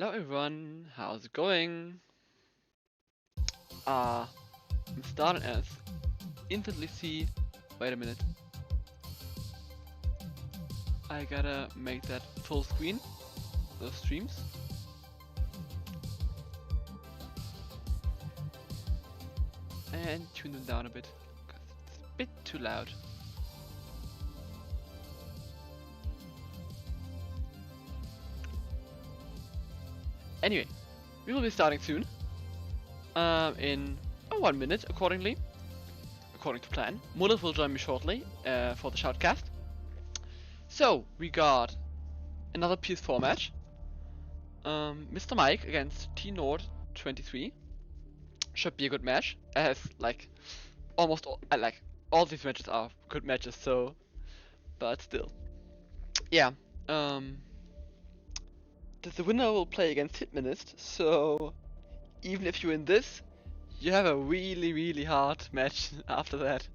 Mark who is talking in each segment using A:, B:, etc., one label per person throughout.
A: Hello everyone, how's it going? I'm starting as instantly see. Wait a minute. I gotta make that full screen, those streams. And tune them down a bit, because it's a bit too loud. Anyway, we will be starting soon. In 1 minute, according to plan. Mullet will join me shortly for the Shoutcast. So we got another PS4 match. MrMike against T-Nord23 should be a good match. As like almost all these matches are good matches. So, but still, yeah. The winner will play against Hitmanist, so even if you win this, you have a really hard match after that.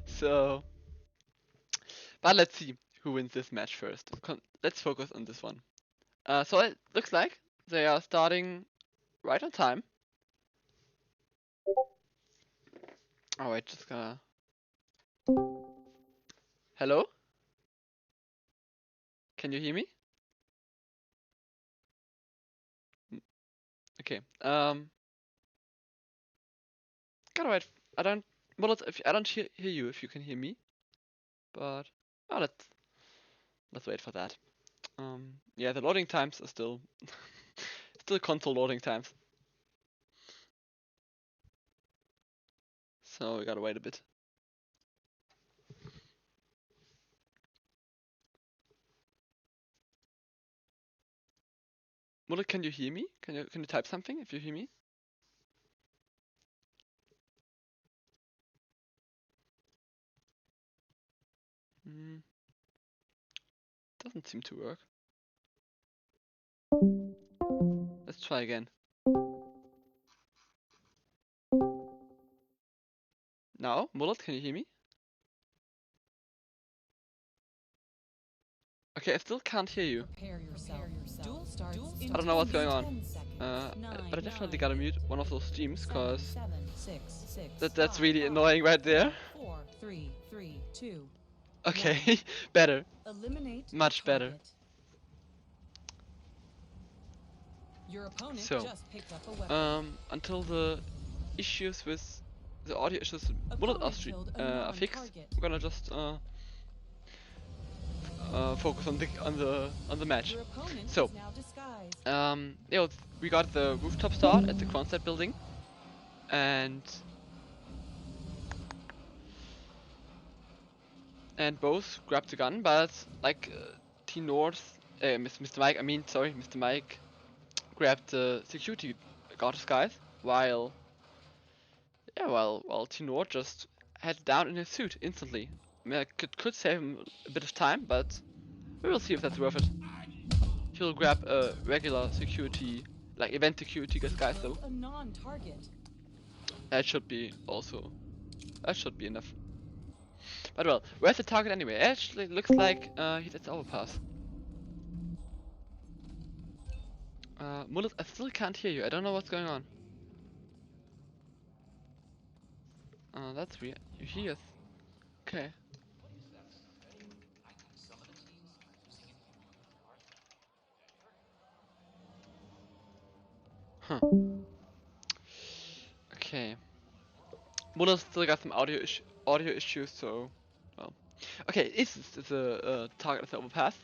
A: So, but let's see who wins this match first. Let's focus on this one. So it looks like they are starting right on time. Oh wait, just gonna... Hello? Can you hear me? Okay. Gotta wait. I don't hear you if you can hear me. But let's wait for that. Yeah, the loading times are still console loading times. So we gotta wait a bit. Mullet, can you hear me? Can you type something if you hear me? Doesn't seem to work. Let's try again. Now, Mullet, can you hear me? Okay, I still can't hear you. I don't know what's going on. But I definitely gotta mute one of those streams, cause that's really annoying right there. Okay, better. Much better. So, until the issues with the audio issues Mullet are fixed, we're gonna just focus on the match. So, yeah, we got the rooftop start at the concept building, and both grabbed the gun, but like MrMike grabbed the security guard disguise, while T-Nord just headed down in his suit instantly. I mean, I could save him a bit of time, but we will see if that's worth it. He'll grab a regular security, like event security disguise though. That should be enough. But well, where's the target anyway? Actually, looks like he's at the overpass. Mullet, I still can't hear you. I don't know what's going on. That's weird. You hear us? Okay. Huh. Okay. Mullet still got some audio issues, so well. Okay, it's the target at the overpass.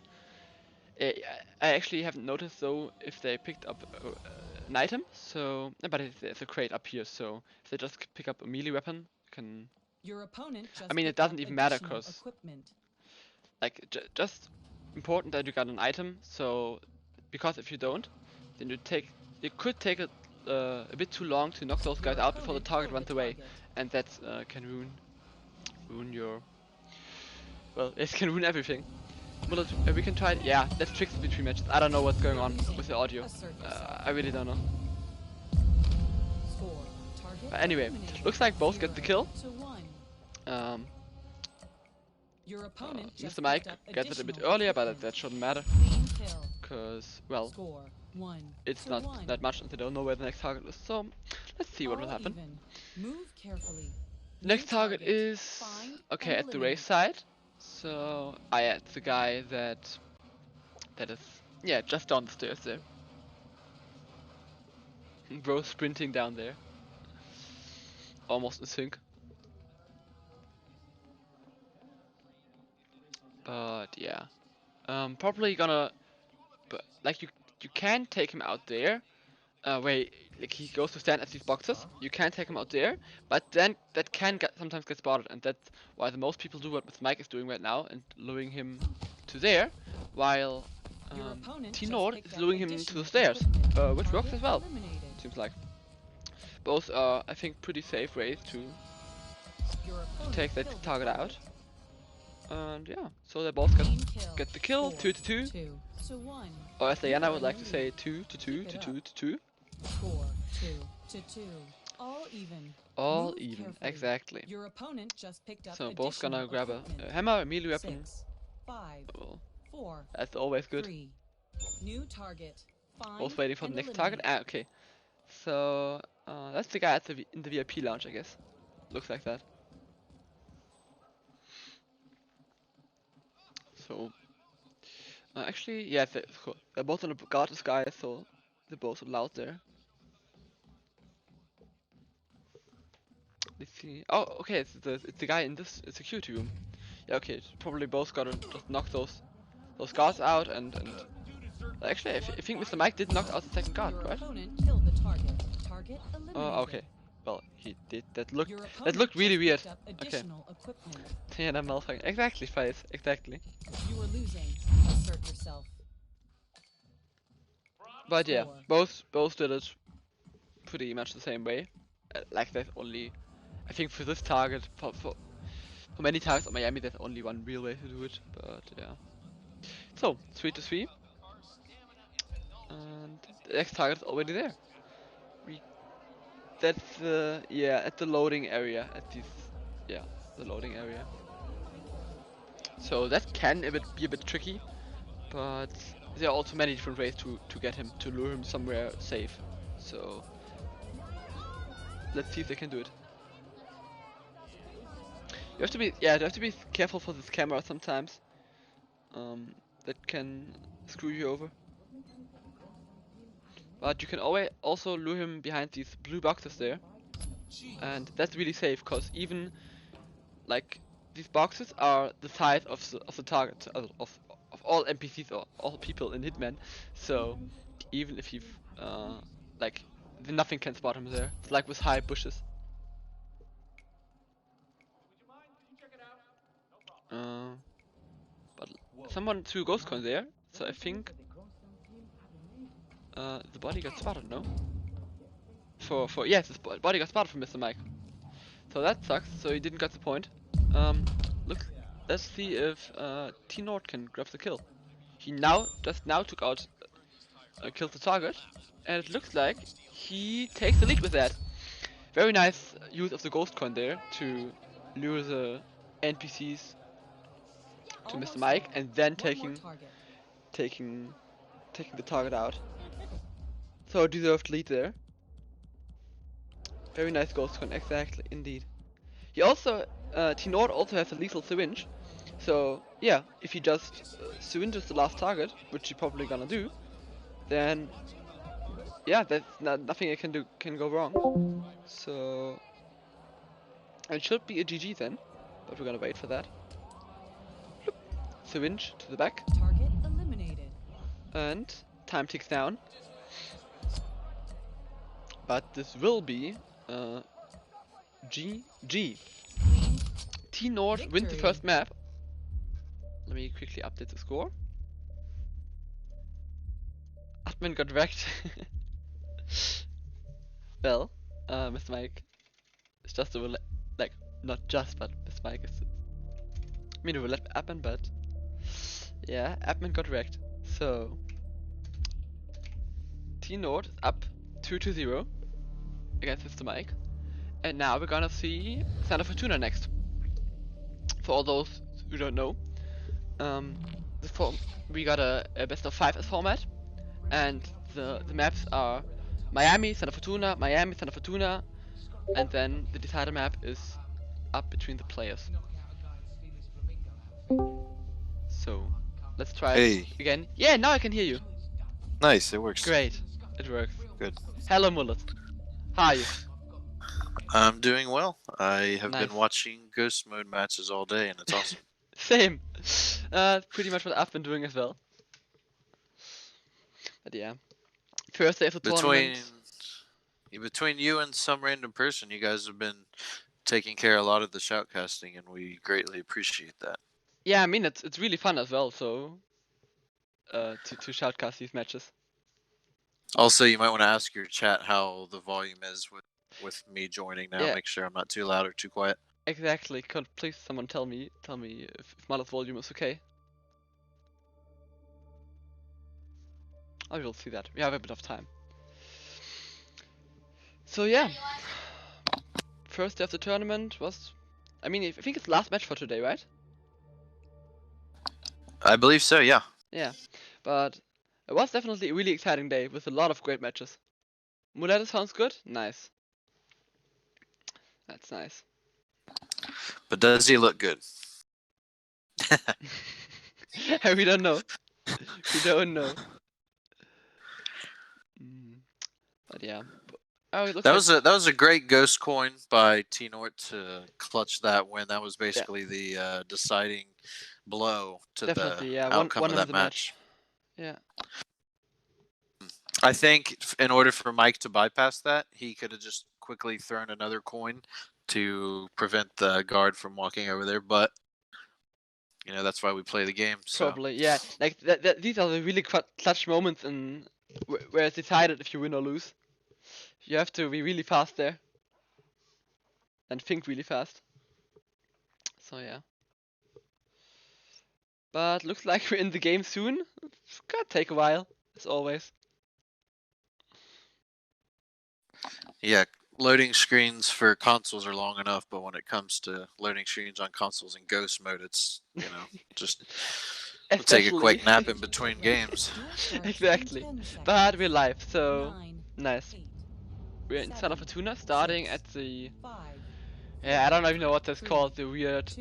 A: I actually haven't noticed though if they picked up an item. So, but there's a crate up here, so if they just pick up a melee weapon, can.
B: Your opponent just
A: I mean, it doesn't even matter, cause like just important that you got an item. So, because if you don't, then you could take it a bit too long to knock those guys out before the target runs away, and that can ruin your. Well, it can ruin everything. Well, we can try it. Yeah, let's fix it between matches. I don't know what's going on with the audio. I really don't know. But anyway, looks like both get the kill. MrMike gets it a bit earlier, but that shouldn't matter. Because, well, it's not that much, and they don't know where the next target is. So let's see what will happen.
B: Move carefully.
A: Next target is okay at the race side. So yeah, it's the guy that is just down the stairs there. Bro sprinting down there, almost in sync. But yeah, probably gonna, but like you can take him out there, where like he goes to stand at these boxes. You can take him out there, but then that can sometimes get spotted, and that's why the most people do what MrMike is doing right now and luring him to there, while T-Nord is luring him to the stairs, which works as well. Seems like both are, I think, pretty safe ways to take that target out. And yeah, so they both get the kill, 2-2. Or as Diana would like to say, 2-2.
B: 4-2. All even.
A: All even, exactly.
B: Your opponent just picked up
A: so both gonna grab a hammer, a melee weapon.
B: 6, 5,
A: well,
B: 4,
A: that's always good.
B: 3. New target.
A: Both waiting for the next target. Ah, okay. So that's the guy at in the VIP lounge, I guess. Looks like that. So actually, yeah, they're both on the guard guy, so they're both allowed there. Let's see. Oh, okay, it's the guy in this security room. Yeah, okay, probably both gotta just knock those guards out and actually, I think MrMike did knock out the second guard, right? Oh, okay. Well, he did. That looked really weird. Okay. Yeah, that motherfucker. Exactly, Face. Exactly.
B: You are losing. Assert yourself.
A: But yeah, both did it pretty much the same way. Like there's only, I think for this target, for many targets on Miami, there's only one real way to do it. But yeah. So 3-3. And the next target is already there. That's at the loading area, the loading area. So that can be a bit tricky, but there are also many different ways to get him, to lure him somewhere safe. So let's see if they can do it. You have to be careful for this camera sometimes. That can screw you over. But you can always also lure him behind these blue boxes there, and that's really safe, cause even like these boxes are the size of the target of all NPCs or all people in Hitman. So even if you've like nothing can spot him there. It's like with high bushes. But someone threw a ghost coin there, so I think. The body got spotted, no? Yes, the body got spotted from MrMike. So that sucks, so he didn't get the point. Look, let's see if T-Nord can grab the kill. He just now took out, killed the target, and it looks like he takes the lead with that. Very nice use of the ghost coin there to lure the NPCs to MrMike, and then taking the target out. So deserved lead there. Very nice ghost coin, exactly, indeed. He also, T-Nord also has a lethal syringe. So yeah, if he just syringes the last target, which he probably gonna do, then yeah, that's nothing can go wrong. So it should be a GG then, but we're gonna wait for that. Syringe to the back.
B: Target eliminated.
A: And time ticks down. But this will be GG. T-Nord wins the first map. Let me quickly update the score. Admin got wrecked. Well, MrMike is just a roulette, like not just, but MrMike is. I mean, a roulette admin, but yeah, admin got wrecked. So T-Nord is up 2-0 against MrMike, and now we're gonna see Santa Fortuna next. For all those who don't know, we got a best of 5 as format, and the maps are Miami, Santa Fortuna, Miami, Santa Fortuna, and then the decider map is up between the players. So let's try it again. Yeah, now I can hear you.
C: Nice, it works.
A: Great, it works.
C: Good.
A: Hello, Mullet. How are you?
C: I'm doing well. I have
A: Nice.
C: been watching Ghost Mode matches all day, and it's awesome.
A: Same. Pretty much what I've been doing as well. But yeah, first day of the tournament.
C: Between you and some random person, you guys have been taking care of a lot of the shoutcasting, and we greatly appreciate that.
A: Yeah, I mean it's really fun as well. So to shoutcast these matches.
C: Also, you might want to ask your chat how the volume is with me joining now.
A: Yeah.
C: Make sure I'm not too loud or too quiet.
A: Exactly. Could please someone tell me if Mullet's volume is okay. I will see that. We have a bit of time. So yeah, first day of the tournament was, I mean, I think it's the last match for today, right?
C: I believe so, yeah.
A: Yeah, but it was definitely a really exciting day with a lot of great matches. Mullet sounds good? Nice. That's nice.
C: But does he look good?
A: We don't know. We don't know. But yeah. Oh, it looks
C: that was a great ghost coin by T-Nort to clutch that win. That was basically the deciding blow to the outcome of that match.
A: Yeah.
C: I think in order for Mike to bypass that, he could have just quickly thrown another coin to prevent the guard from walking over there. But you know, that's why we play the game. So.
A: Probably, yeah. Like these are the really clutch moments in where it's decided if you win or lose. You have to be really fast there and think really fast. So yeah. But looks like we're in the game soon. It's gonna take a while, as always.
C: Yeah, loading screens for consoles are long enough, but when it comes to loading screens on consoles in ghost mode, it's, you know, just we'll take a quick nap in between games.
A: Exactly. But we're live, so nice. We're in Santa Fortuna, starting at the... Yeah, I don't even know what that's called, the weird...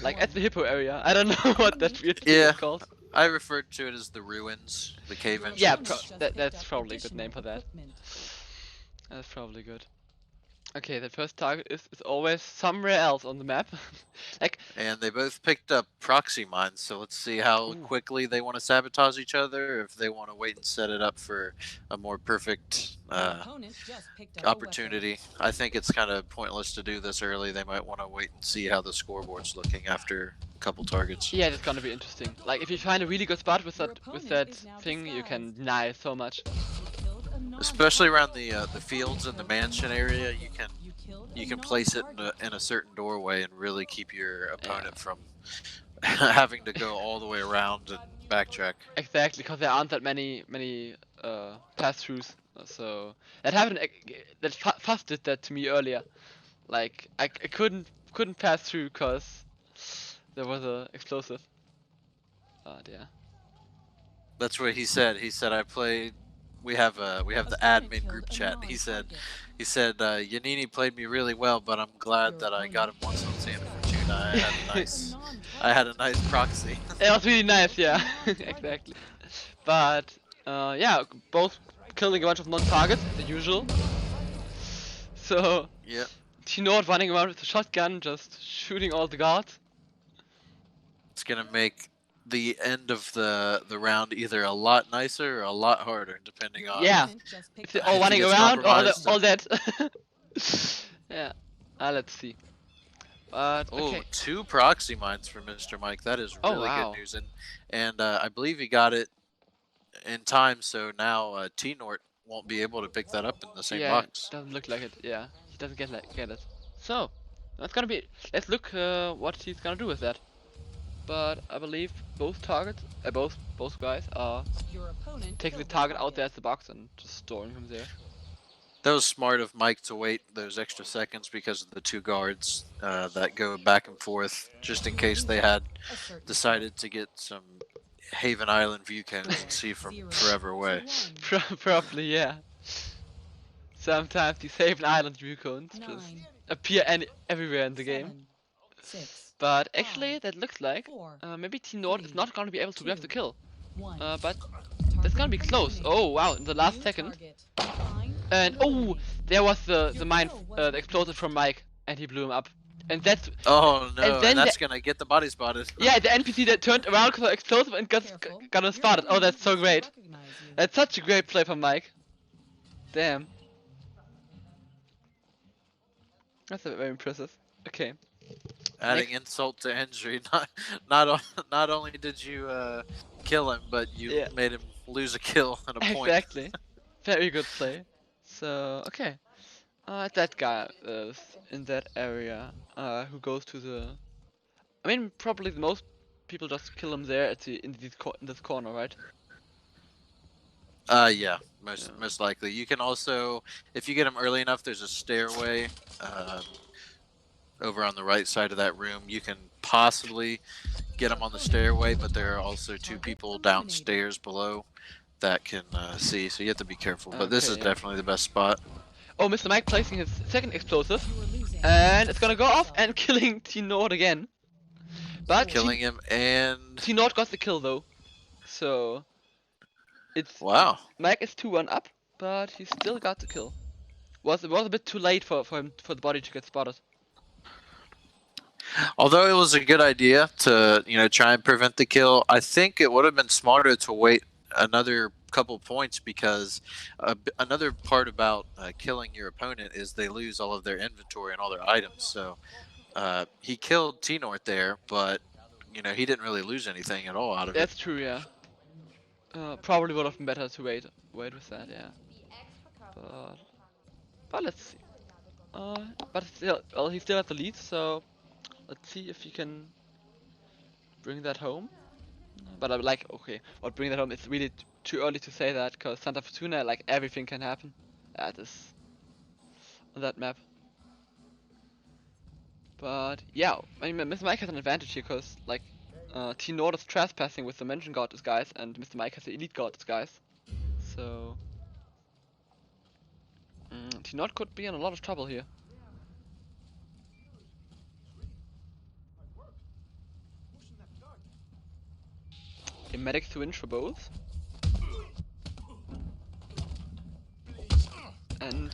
A: like at the hippo area. I don't know what that weird thing is called.
C: I referred to it as the ruins, the cave entrance.
A: Yeah, that's probably a good name for that. That's probably good. Okay, the first target is always somewhere else on the map. Like,
C: and they both picked up proxy mines, so let's see how quickly they want to sabotage each other, or if they want to wait and set it up for a more perfect opportunity. I think it's kind of pointless to do this early. They might want to wait and see how the scoreboard's looking after a couple targets.
A: Yeah, that's gonna be interesting. Like, if you find a really good spot with that thing, you can deny so much.
C: Especially around the fields and the mansion area, you can place it in a certain doorway and really keep your opponent from having to go all the way around and backtrack.
A: Exactly, because there aren't that many pass-throughs. So that happened. That Fast did that to me earlier. Like I couldn't pass through because there was a explosive. But yeah.
C: That's what he said. He said I played. We have the admin group chat. He said Yannini played me really well, but I'm glad that I got him once on Santa Fortuna. I had a nice proxy.
A: It was really nice, yeah. Exactly. But yeah, both killing a bunch of non-targets, the usual. So
C: yeah,
A: T-Nort running around with a shotgun, just shooting all the guards.
C: It's gonna make the end of the round either a lot nicer or a lot harder, depending on
A: if they're all running around or all dead. Yeah, let's see. But okay.
C: 2 proxy mines for MrMike. That is really good news, and I believe he got it in time, so now T-Nort won't be able to pick that up in the same box.
A: Doesn't look like it. Yeah, he doesn't get it. So that's gonna be. Let's look what he's gonna do with that. But I believe both targets, both guys are taking the target out there at the box and just storing him there.
C: That was smart of Mike to wait those extra seconds because of the 2 guards that go back and forth, just in case they had decided to get some Haven Island view cams and see from forever away.
A: Probably, yeah. Sometimes these Haven Island view cones just appear everywhere in the game. But actually, that looks like maybe Team Nord is not going to be able to grab the kill. But that's going to be close. Oh wow, in the last second. And oh, there was the explosive from Mike, and he blew him up. And that's
C: oh no, and that's gonna get the body spotted.
A: Yeah, the NPC that turned around because of explosive and got him spotted. Oh, that's so great. That's such a great play from Mike. Damn. That's very impressive. Okay.
C: Adding insult to injury. Not only did you kill him, but you made him lose a kill and a point.
A: Exactly. Very good play. So okay. That guy in that area who goes to the. I mean, probably the most people just kill him there in this corner, right?
C: Yeah, most likely. You can also, if you get him early enough, there's a stairway over on the right side of that room. You can possibly get him on the stairway, but there are also two people downstairs below that can see, so you have to be careful. But this is definitely the best spot.
A: Oh, MrMike placing his second explosive, and it's gonna go off and killing T-Nord again. But
C: killing him, and
A: T-Nord got the kill though, so it's
C: wow.
A: Mike is 2-1 up, but he still got the kill. It was a bit too late for the body to get spotted.
C: Although it was a good idea to try and prevent the kill, I think it would have been smarter to wait another couple points, because another part about killing your opponent is they lose all of their inventory and all their items. So he killed T-Nord there, but he didn't really lose anything at all out of it.
A: That's true, yeah. Probably would have been better to wait with that, yeah. But let's see. But still, well, he still has the lead, so let's see if he can bring that home. But I'm like, okay, what bring that home? It's really too early to say that, because Santa Fortuna, like, everything can happen at this on that map. But yeah, I mean, MrMike has an advantage here, because like T-Nord is trespassing with the Mansion God disguise, and MrMike has the Elite God disguise. So T-Nord could be in a lot of trouble here. A medic switch for both. And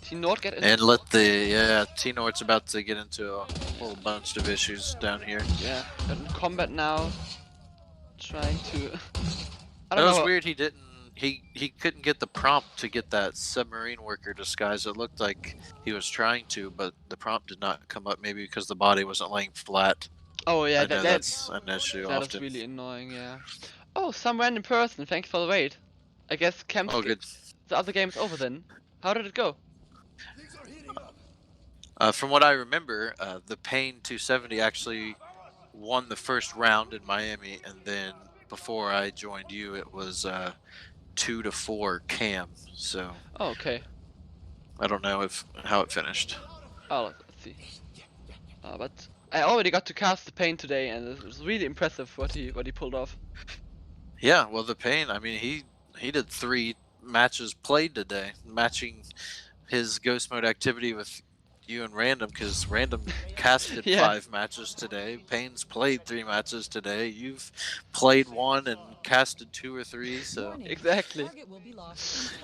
A: T-Nord get into
C: T-Nord's about to get into a whole bunch of issues down here.
A: Yeah, in combat now, trying to.
C: That was weird. He didn't. He couldn't get the prompt to get that submarine worker disguise. It looked like he was trying to, but the prompt did not come up. Maybe because the body wasn't laying flat.
A: Oh yeah,
C: that's an issue often.
A: That is really annoying. Yeah. Oh, some random person. Thank you for the raid. I guess camp.
C: Oh, good.
A: The other game's over then. How did it go?
C: From what I remember, the Pain 270 actually won the first round in Miami, and then before I joined you, it was 2-4 Cam. So.
A: Oh, okay.
C: I don't know how it finished.
A: Oh, let's see. But I already got to cast the Pain today, and it was really impressive what he pulled off.
C: Yeah, well, the Pain. I mean, he did 3 matches played today, matching his ghost mode activity with you and Random, because Random casted 5 matches today. Pain's played 3 matches today. You've played 1 and casted 2 or 3. So
A: exactly.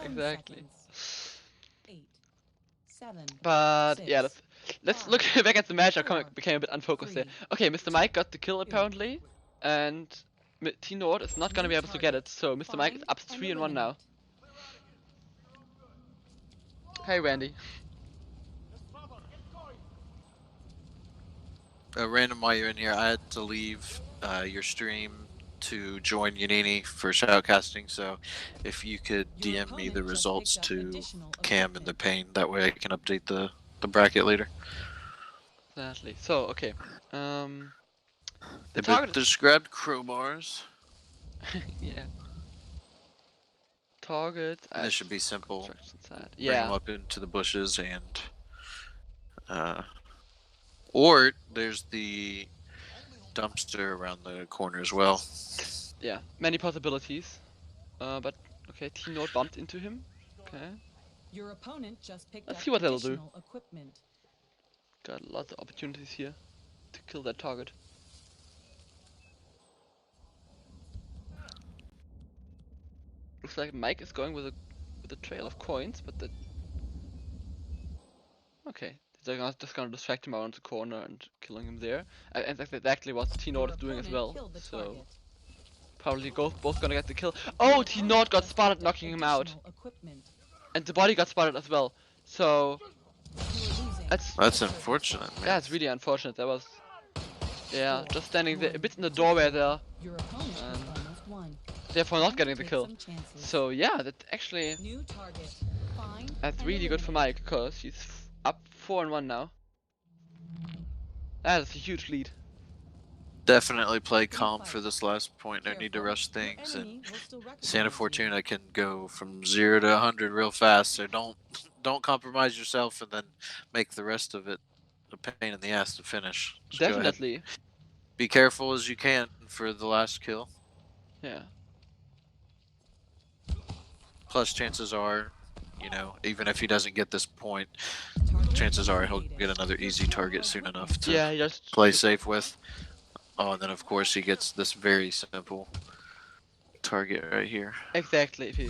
A: Exactly.
B: 8, 7,
A: but
B: 6,
A: yeah, let's look back at the match. I became a bit unfocused there. Okay, MrMike got the kill apparently, and T-Nord is not gonna be able to get it. So MrMike is up 3-1 now. Hey Randy.
C: Random, while you're in here, I had to leave your stream to join Yannini for shoutcasting, so if you could DM me the results to Cam and the Pain, that way I can update the bracket later.
A: Exactly. So, okay.
C: They just grabbed crowbars.
A: Yeah. Target.
C: This should be simple.
A: Yeah.
C: Bring them up into the bushes and. Or there's the dumpster around the corner as well.
A: Yeah, many possibilities. But okay, T-Note bumped into him. Okay.
B: Your opponent just picked
A: Let's
B: up
A: see what they'll do.
B: additional equipment.
A: Got lots of opportunities here to kill that target. Looks like Mike is going with a trail of coins, but that. Okay, they're just gonna distract him around the corner and killing him there. And that's exactly what T-Note is doing as well. So probably both gonna get the kill. Oh, T-Note got spotted knocking him out, and the body got spotted as well. So that's
C: unfortunate. Man.
A: Yeah, it's really unfortunate. That was just standing there a bit in the doorway there. Therefore not getting the kill. So yeah, that's really good for Mike, because he's up 4-1 now. That is a huge lead.
C: Definitely play calm for this last point. No need to rush things, and Santa Fortuna can go from 0 to 100 real fast. So don't compromise yourself, and then make the rest of it a pain in the ass to finish. Just
A: Definitely.
C: Be careful as you can for the last kill.
A: Yeah.
C: Plus, chances are, you know, even if he doesn't get this point, chances are he'll get another easy target soon enough to play safe with. Oh, and then of course he gets this very simple target right here.
A: Exactly, if he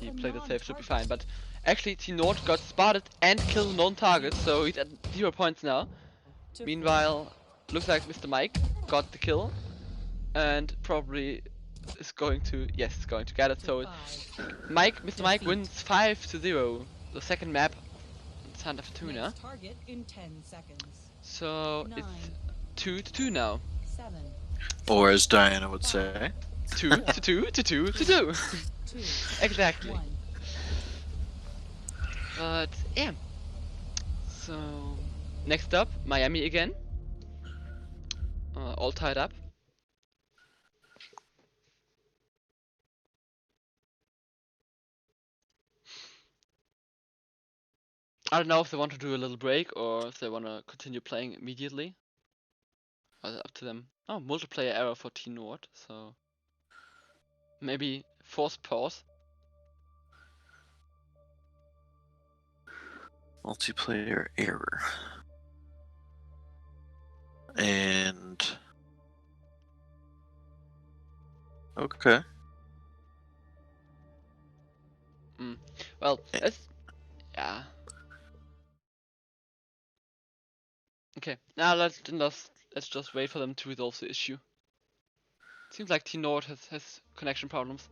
A: played it safe, should be fine. But actually, T-Note got spotted and killed non-target, so he's at 0 points now. Meanwhile, looks like MrMike got the kill, and probably is going to get it. So MrMike wins 5-0, the second map in Santa Fortuna. So it's 2-2 now.
C: Or as Diana would say,
A: 2-2. Exactly. But yeah. So next up, Miami again. All tied up. I don't know if they want to do a little break or if they want to continue playing immediately. Up to them. Oh, multiplayer error for T-Note, so maybe forced pause.
C: Multiplayer error. And okay.
A: Well, yeah. Okay, now let's just wait for them to resolve the issue. Seems like T-Note has connection problems.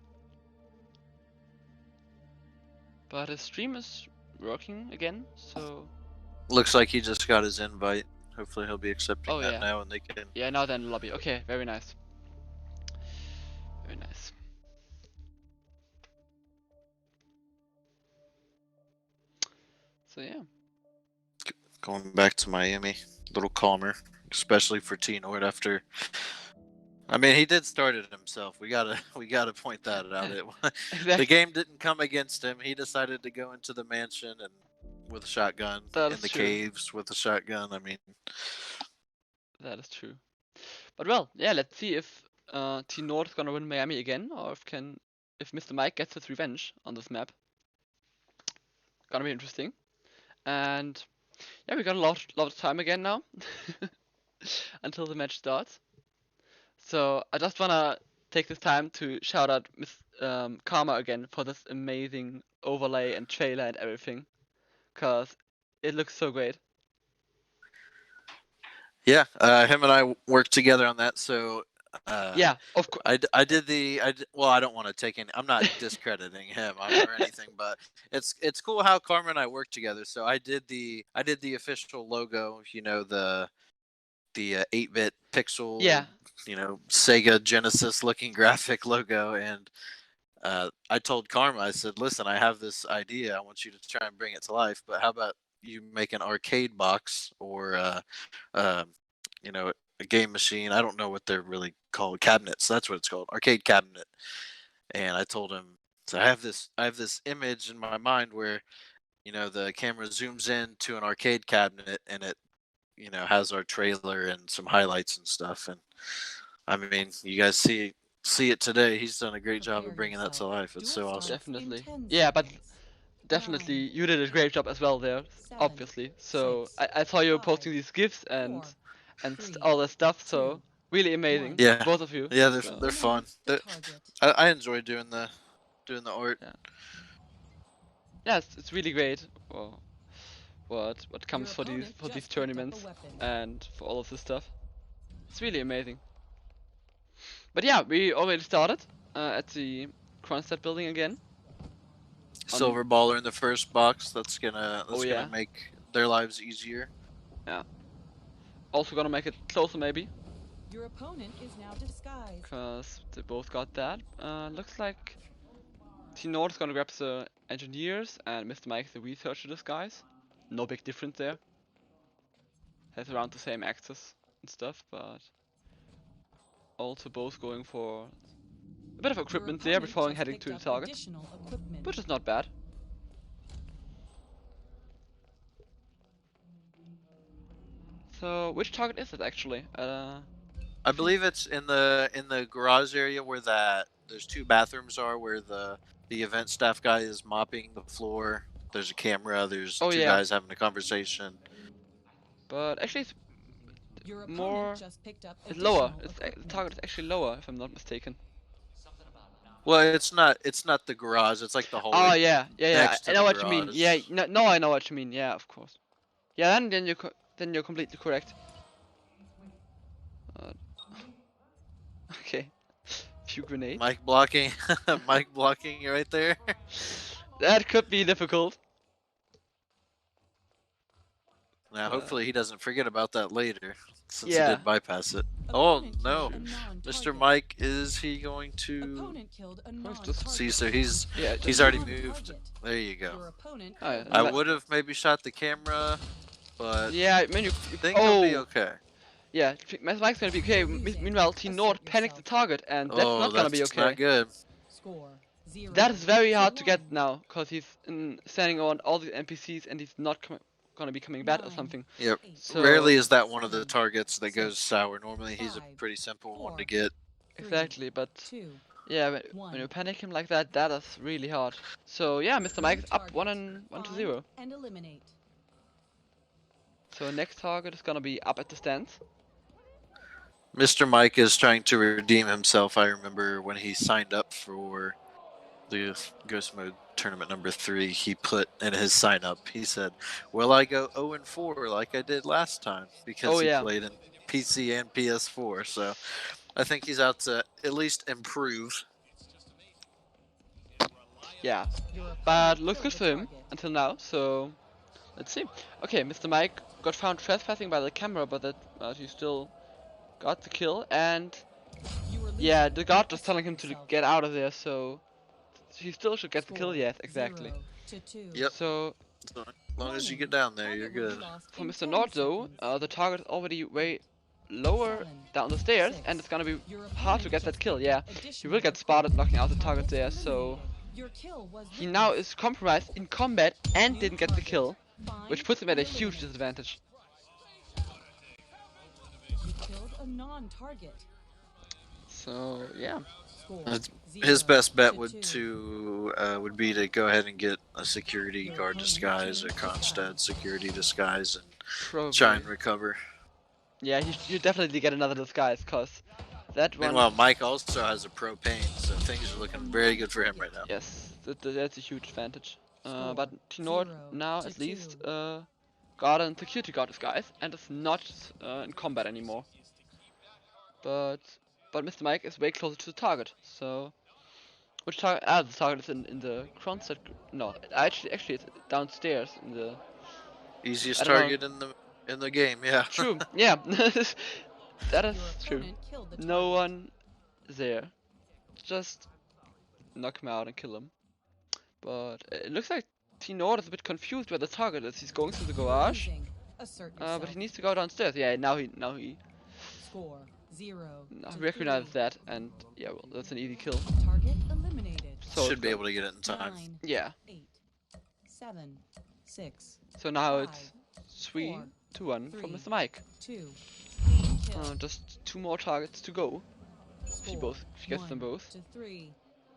A: But his stream is working again, so...
C: Looks like he just got his invite. Hopefully he'll be accepting that now and they can...
A: Yeah, now then lobby. Okay, very nice. Very nice. So yeah.
C: Going back to Miami, a little calmer, especially for T-Note after... I mean, he did start it himself. We gotta point that out. The game didn't come against him. He decided to go into the mansion and with a shotgun, in the caves with a shotgun. I mean,
A: that is true. But well, yeah. Let's see if T-Note is gonna win Miami again, or if MrMike gets his revenge on this map. Gonna be interesting. And yeah, we got a lot of time again now until the match starts. So I just wanna take this time to shout out Miss Karma again for this amazing overlay and trailer and everything, cause it looks so great.
C: Yeah, him and I worked together on that. So
A: yeah, of course.
C: Well, I don't want to take any. I'm not discrediting him or anything, but it's cool how Karma and I worked together. So I did the official logo. You know, the 8-bit pixel.
A: Yeah.
C: You know, Sega Genesis looking graphic logo, and I told Karma, I said, listen, I have this idea. I want you to try and bring it to life, but how about you make an arcade box or you know, a game machine? I don't know what they're really called. Cabinets. That's what it's called. Arcade cabinet. And I told him, so I have this image in my mind where, you know, the camera zooms in to an arcade cabinet and it, you know, has our trailer and some highlights and stuff. And I mean, you guys see it today. He's done a great job of bringing that to life. It's so awesome.
A: Definitely. Yeah, but definitely you did a great job as well there, obviously. So I saw you posting these gifs and all that stuff. So really amazing.
C: Yeah.
A: Both of you.
C: Yeah,
A: So,
C: they're fun. I enjoy doing the art.
A: yeah, it's really great. Well, what comes for these tournaments and for all of this stuff. It's really amazing. But yeah, we already started at the Kronstadt building again.
C: Silver baller in the first box. That's gonna
A: yeah.
C: make their lives easier.
A: Yeah. Also gonna make it closer maybe.
B: Your opponent is now disguised.
A: Cause they both got that. Looks like Team Nord is gonna grab the engineers and MrMike the researcher disguise. No big difference there. Has around the same access and stuff, but also both going for a bit of equipment there before heading to the target, which is not bad. So, which target is it actually?
C: I believe it's in the garage area where there's 2 bathrooms are, where the event staff guy is mopping the floor. There's a camera. There's 2 guys having a conversation.
A: But actually, it's more. It's lower. The target is actually lower, if I'm not mistaken.
C: Well, it's not the garage. It's like the hallway.
A: Oh yeah. I know what you mean. Yeah, no, I know what you mean. Yeah, of course. Yeah, then you're completely correct. Okay. Few grenades.
C: Mike blocking. Mike blocking you right there.
A: That could be difficult.
C: Now, hopefully he doesn't forget about that later, since he did bypass it. Oh no, MrMike, is he going to? See, so he's already moved. There you go. I would have maybe shot the camera, but
A: yeah, I mean, you
C: think he'll be okay.
A: Yeah, MrMike's gonna be okay. Meanwhile, Team Nord panicked the target, and that's not gonna be okay.
C: Not good.
A: That is very hard to get now, cause he's standing on all the NPCs, and he's not gonna be coming back or something.
C: Yep. So, rarely is that one of the targets that goes sour. Normally, he's a pretty simple one to get.
A: Exactly, but yeah, when you panic him like that, that is really hard. So yeah, MrMike is up 1-0. So next target is gonna be up at the stands.
C: MrMike is trying to redeem himself. I remember when he signed up for the Ghost Mode tournament number 3, he put in his sign up, he said, "Will I go 0-4 like I did last time?" Because he played in PC and PS4. So I think he's out to at least improve.
A: Yeah, but looks good for him until now. So let's see. Okay, MrMike got found trespassing by the camera, but that he still got the kill. And yeah, the guard was telling him to get out of there, so he still should get the kill. Yes, exactly.
C: Yep.
A: So
C: as long as you get down there, you're good.
A: For Mr. Nord though, the target is already way lower down the stairs, and it's gonna be hard to get that kill. Yeah, he will get spotted knocking out the target there, so he now is compromised in combat and didn't get the kill, which puts him at a huge disadvantage. So yeah.
C: His best bet would be to go ahead and get a security guard disguise, a Kronstadt security disguise, and try and recover.
A: Yeah, you definitely get another disguise, cause that one.
C: Meanwhile, Mike also has a propane, so things are looking very good for him right now.
A: Yes, that's a huge advantage. But Team Nord now at least got a security guard disguise and is not in combat anymore. But MrMike is way closer to the target. So which target? Ah, the target is in the Kronstadt. No, actually it's downstairs in the
C: easiest target in the game. Yeah.
A: True. Yeah. That is true. No one there. Just knock him out and kill him. But it looks like Team Nord is a bit confused where the target is. He's going to the garage, but he needs to go downstairs. Yeah, now he recognizes that, and yeah, well, that's an easy kill.
B: Target eliminated.
C: So should be able to get it in time.
B: 9,
A: yeah.
B: 8, 7, 6.
A: So now it's 3-1 for MrMike.
B: 2.
A: Just 2 more targets to go. If you get them both.
B: 3.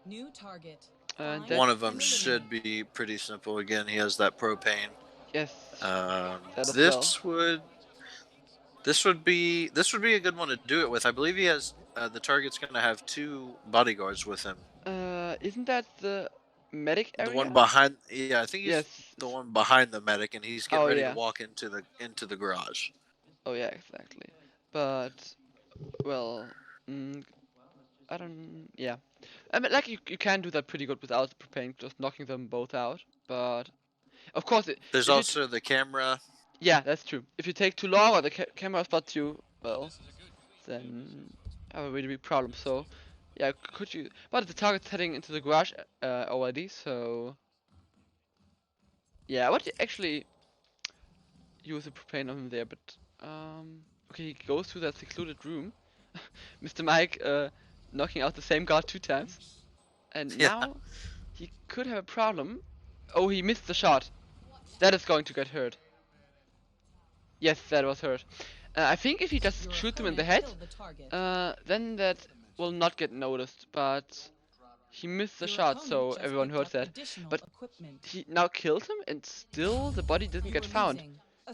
B: New target.
A: And
C: one of them should be pretty simple. Again, he has that propane.
A: Yes.
C: This would be a good one to do it with. I believe he has the target's gonna have 2 bodyguards with him.
A: Isn't that the medic area?
C: The one behind, yeah, I think he's the one behind the medic, and he's getting ready to walk into the garage.
A: Oh yeah, exactly. But well, I don't. Yeah, I mean, like you can do that pretty good without the propane, just knocking them both out. But of course,
C: there's also the camera.
A: Yeah, that's true. If you take too long or the camera spots you, well, then I have a really big problem. So, yeah, could you? But the target's heading into the garage already, so yeah, I would actually use a propane on him there, but okay, he goes to that secluded room. MrMike knocking out the same guard 2 times, and now he could have a problem. Oh, he missed the shot. That is going to get hurt. Yes, that was hurt. I think if he just shoots him in the head, then that will not get noticed, but he missed the shot, so everyone heard that. But he now killed him, and still the body didn't get found.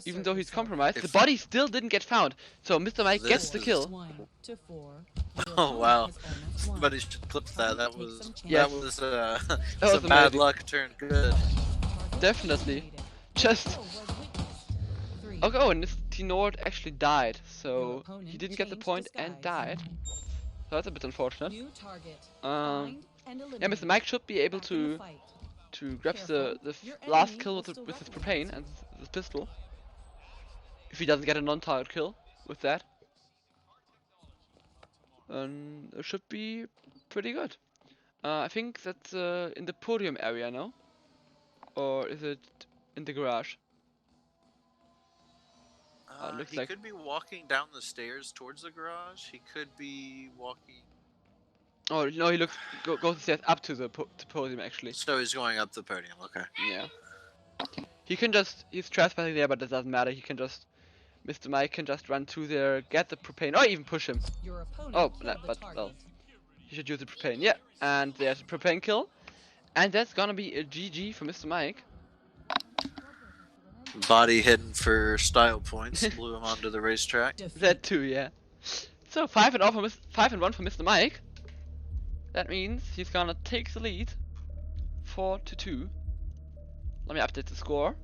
A: Even though he's compromised, the body still didn't get found. So MrMike gets the kill.
C: Oh wow! Somebody should clip that. That was some bad luck turned good.
A: Definitely. Just. Oh, and this T-Nord actually died, so he didn't get the point and died. So that's a bit unfortunate. Yeah, MrMike should be able to grab the last kill with his propane and his pistol. If he doesn't get a non-target kill with that. It should be pretty good. I think that's in the podium area now. Or is it in the garage?
C: He could be walking down the stairs towards the garage. He could be walking.
A: Oh no, he goes the stairs up to the podium actually.
C: So he's going up the podium. Okay.
A: Yeah. He's trespassing there, but it doesn't matter. He can just, MrMike can just run through there, get the propane, or even push him. Oh, but well, he should use the propane. Yeah, and there's a propane kill, and that's gonna be a GG for MrMike.
C: Body hidden for style points, blew him onto the racetrack.
A: That too, yeah. So 5-1 for MrMike. That means he's gonna take the lead, 4-2. Let me update the score.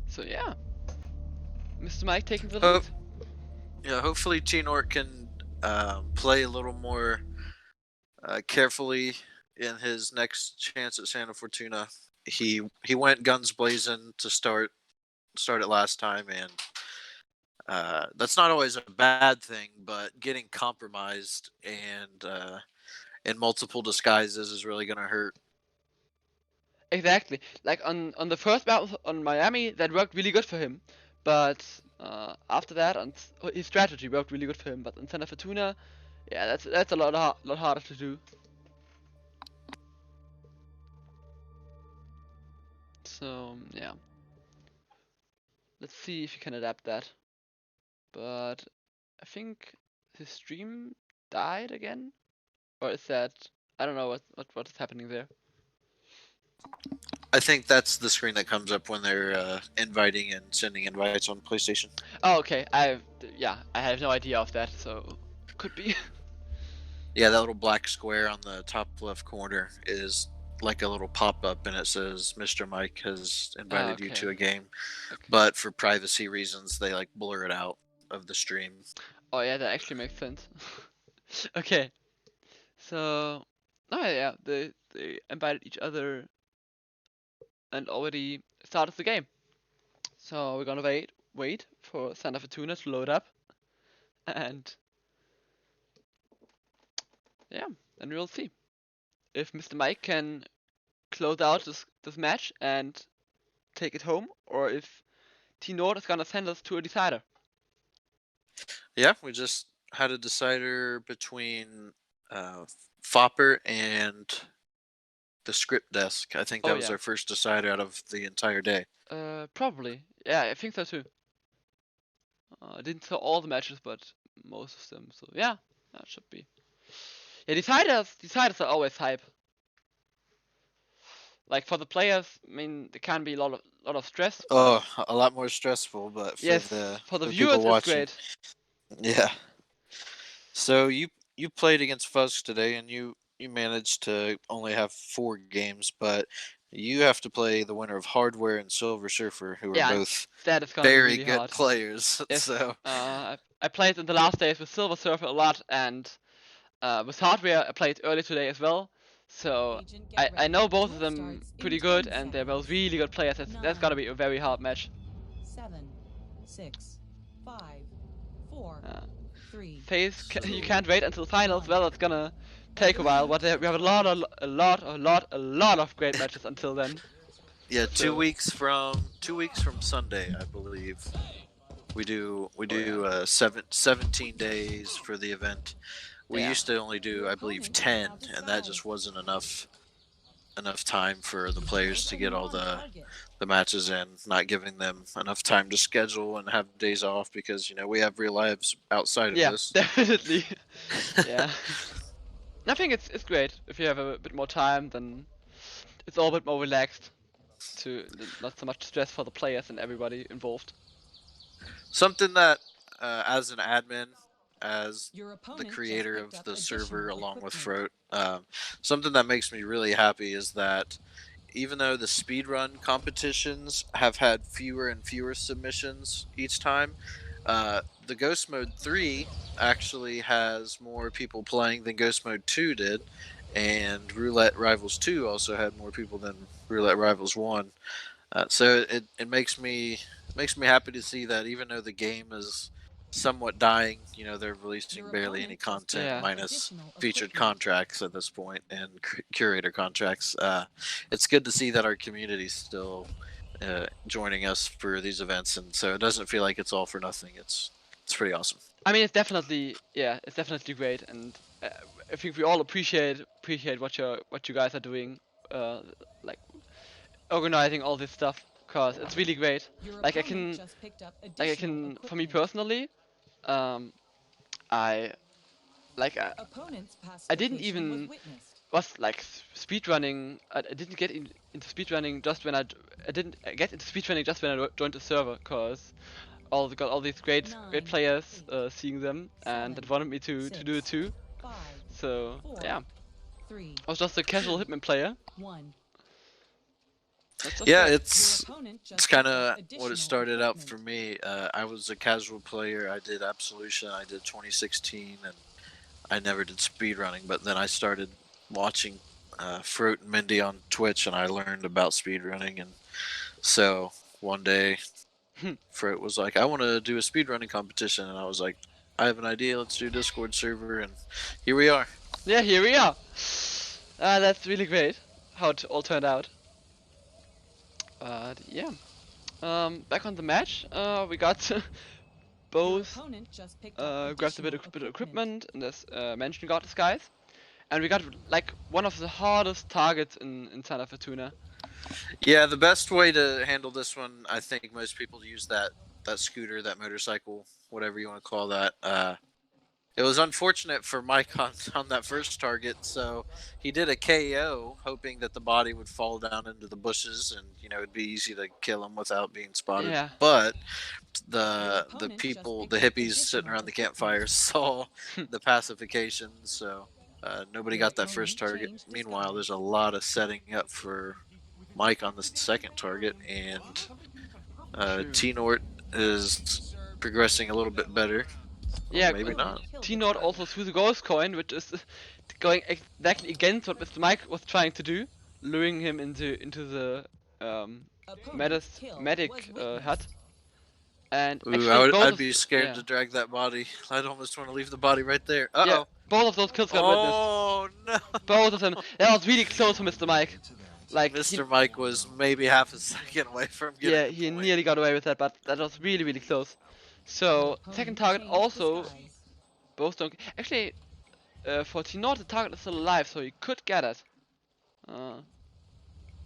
A: So yeah, MrMike taking the lead.
C: Yeah, hopefully T-Nord can play a little more carefully in his next chance at Santa Fortuna. He went guns blazing to start it last time, and that's not always a bad thing, but getting compromised and in multiple disguises is really gonna hurt.
A: Exactly. Like on the first battle on Miami, that worked really good for him, but after that, his strategy worked really good for him. But on Santa Fortuna, yeah, that's a lot harder to do. So yeah, let's see if you can adapt that. But I think his stream died again, or is that, I don't know what is happening there.
C: I think that's the screen that comes up when they're inviting and sending invites on PlayStation.
A: Oh, okay. I have no idea of that, so could be.
C: Yeah, that little black square on the top left corner is like a little pop-up, and it says MrMike has invited you to a game. Okay. But for privacy reasons, they like blur it out of the stream.
A: Oh yeah, that actually makes sense. Okay. So, oh yeah, they invited each other and already started the game. So we're gonna wait for Santa Fortuna to load up, and yeah, and we'll see if MrMike can close out this match and take it home, or if T-Nord is gonna send us to a decider.
C: Yeah, we just had a decider between Fopper and the script desk. I think that was our first decider out of the entire day.
A: Probably, Yeah, I think so too. I didn't saw all the matches, but most of them. So yeah, that should be. Yeah, deciders are always hype. Like for the players, I mean, there can be a lot of stress.
C: Oh, a lot more stressful, but
A: Yes, for the
C: for people
A: viewers, it's
C: watching,
A: great.
C: yeah. So you played against Fuzz today, and you managed to only have 4 games, but you have to play the winner of Hardware and Silver Surfer, who are
A: Yeah,
C: both
A: that is gonna be
C: very
A: really
C: good
A: hard.
C: players.
A: Yes,
C: So
A: I played in the last days with Silver Surfer a lot, and with Hardware I played early today as well. So I know both of them pretty good, and they're both really good players. That's gotta be a very hard match.
B: 7, 6, 5, 4, 3.
A: Phase, you can't wait until finals. Well, it's gonna take a while, but we have a lot of great matches until then.
C: yeah, 2 weeks from Sunday, I believe. We do 17 days for the event. We used to only do, I believe, 10, and that just wasn't enough time for the players to get all the matches in, not giving them enough time to schedule and have days off, because we have real lives outside of this.
A: Yeah, definitely. Yeah. I think it's great if you have a bit more time, then it's all a bit more relaxed, to not so much stress for the players and everybody involved.
C: Something that, as an admin, as the creator of the server along with Froat, something that makes me really happy is that even though the speedrun competitions have had fewer and fewer submissions each time, the Ghost Mode 3 actually has more people playing than Ghost Mode 2 did, and Roulette Rivals 2 also had more people than Roulette Rivals 1. So it makes me happy to see that even though the game is somewhat dying, they're releasing barely any content, minus featured contracts at this point and curator contracts. It's good to see that our community's still joining us for these events, and so it doesn't feel like it's all for nothing. It's pretty awesome.
A: I mean, it's definitely great, and I think we all appreciate what you guys are doing, like organizing all this stuff, cause it's really great. Like I can, for me personally, I didn't even was like speedrunning. I didn't get into speedrunning just when I didn't get into speedrunning just when I joined the server, cause got all these great players seeing them, and that wanted me to do it too. So yeah, I was just a casual Hitman player.
C: Yeah, it's kind of what it started out for me. I was a casual player. I did Absolution. I did 2016, and I never did speedrunning. But then I started watching Fruit and Mindy on Twitch, and I learned about speedrunning. And so one day, Fruit was like, "I want to do a speedrunning competition," and I was like, "I have an idea. Let's do a Discord server." And here we are.
A: Yeah, here we are. That's really great how it all turned out. Yeah. Back on the match, we got both grabbed a bit of equipment, and as mentioned, got disguise, and we got like one of the hardest targets in Santa Fortuna.
C: Yeah, the best way to handle this one, I think most people use that scooter, that motorcycle, whatever you want to call that. It was unfortunate for Mike on that first target, so he did a KO, hoping that the body would fall down into the bushes, and it'd be easy to kill him without being spotted.
A: Yeah.
C: But the people, the hippies sitting around the campfire, saw the pacification, so nobody got that first target. Meanwhile, there's a lot of setting up for Mike on the second target, and T-Nort is progressing a little bit better.
A: Yeah,
C: maybe not.
A: T-Nord also threw the ghost coin, which is going exactly against what MrMike was trying to do, luring him into the medic hut. And
C: ooh, I'd be scared to drag that body. I'd almost want to leave the body right there. Uh-oh.
A: Yeah, both of those kills got witnessed.
C: Oh, no.
A: Both of them. That was really close for MrMike. Like
C: MrMike was maybe half a second away from getting
A: yeah, he nearly got away with that, but that was really, really close. So, second target also, both don't... Actually, for T-Nord, the target is still alive, so he could get it.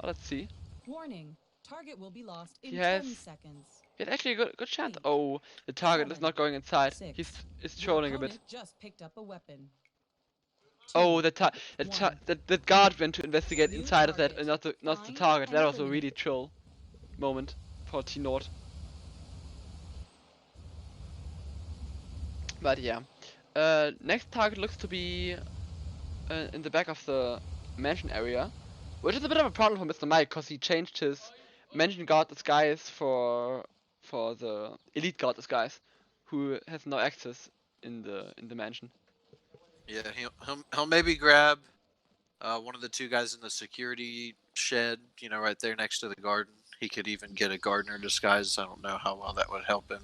A: Let's see.
B: Warning. Target will be lost in 10 seconds.
A: It's actually a good chance. Oh, the target is not going inside. He's trolling a bit.
B: Just picked up a weapon.
A: Oh, the guard went to investigate inside of that, and not the target. That was a really troll moment for T-Nord. But yeah, next target looks to be in the back of the mansion area, which is a bit of a problem for MrMike because he changed his mansion guard disguise for the elite guard disguise, who has no access in the mansion.
C: Yeah, he'll maybe grab one of the two guys in the security shed, you know, right there next to the garden. He could even get a gardener disguise. I don't know how well that would help him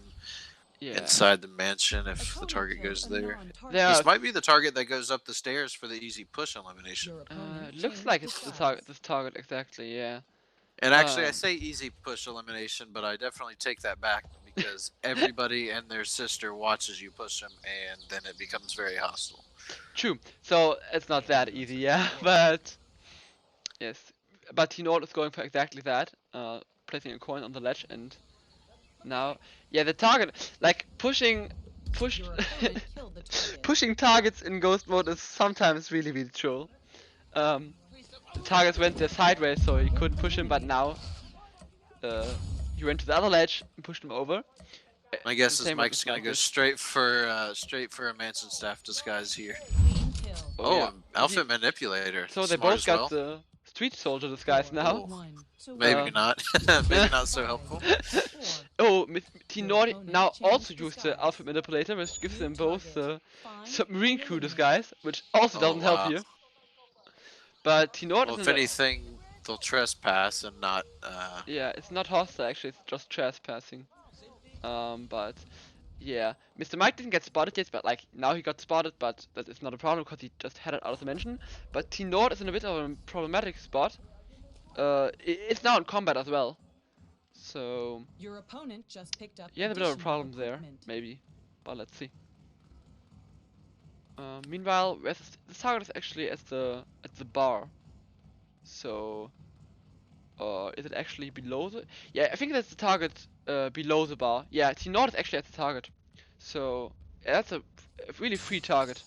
C: inside the mansion if the target goes there. This might be the target that goes up the stairs for the easy push elimination.
A: Looks like it's this target exactly, yeah.
C: And actually, I say easy push elimination, but I definitely take that back because everybody and their sister watches you push them, and then it becomes very hostile.
A: True. So it's not that easy, yeah. But yes, but T-Nord is going for exactly that, placing a coin on the ledge, and now, yeah, the target, like pushing targets in ghost mode is sometimes really troll. The targets went there sideways, so he couldn't push him, but now he went to the other ledge and pushed him over.
C: My guess is Mike's gonna go straight for a mansion staff disguise here. Oh, yeah. Outfit manipulator.
A: So they both got the street soldier disguise now.
C: Maybe not. Maybe not so helpful.
A: Oh, T-Nord now also used the outfit manipulator, which gives them both the submarine crew disguise, which also doesn't help you. But T-Nord
C: if anything, they'll trespass and not.
A: Yeah, it's not hostile actually. It's just trespassing. But yeah, MrMike didn't get spotted yet, but like now he got spotted, but that is not a problem because he just had it out of the mansion. But T-Nord is in a bit of a problematic spot. It's now in combat as well. So
B: your opponent just picked up.
A: Yeah, a bit of a problem there, maybe. But let's see. Meanwhile, the target is actually at the bar. So, is it actually below the? Yeah, I think that's the target below the bar. Yeah, T-Nord is actually at the target. So that's a really free target.